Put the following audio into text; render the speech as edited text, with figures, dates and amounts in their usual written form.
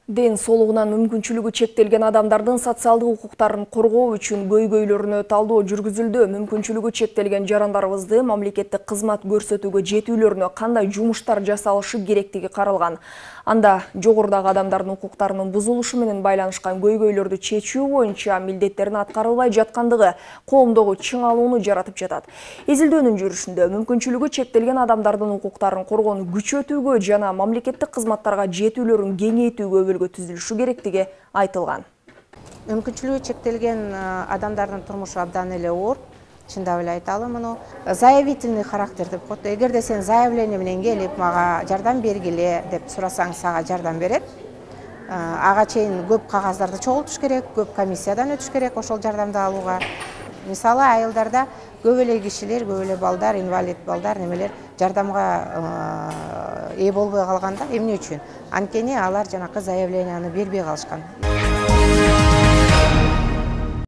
Ден соолугунан мүмкүнчүлүгү чектелген адамдардын социалдык укуктарын коргоо үчүн көйгөйлөрүнө талдоо жүргүзүлдү. Мүмкүнчүлүгү чектелген жарандарыбызды мамлекеттик кызмат көрсөтүүгө жетүүлөрүнө кандай жумуштар жасалышы керектиги каралган. Анда жогорудагы адамдардын укуктарынын бузулушу менен байланышкан көйгөйлөрдү чечүү боюнча милдеттерин аткарылбай жаткандыгы коомдогу чыңалууну жаратып жатат. Изилдөөнүн жүрүшүндө мүмкүнчүлүгү чектелген адамдардын укуктарын коргоону күчөтүүгө жана мамлекеттик кызматтарга жетүүлөрүн кеңейтүүгө түзүлүшү керектиги айтылган. Мүмкүнчүлүгү чектелген адамдардын турмушу абдан эле оор. Чындап эле айталы муну. Заявительный характер деп коет. Эгерде сен заявление менен келип, мага жардам бергиле деп сурасаң, сага жардам берет. Ага чейин көп кагаздарды чогултуш керек, көп комиссиядан өтүш керек ошол жардамды алууга. Мисалы, айылдарда көп эле кишилер, көп эле балдар, инвалид балдар, немелер жардамга ээ болбой калганда эмне үчүн? Анткени алар жанакы заявленияны бербей калышкан.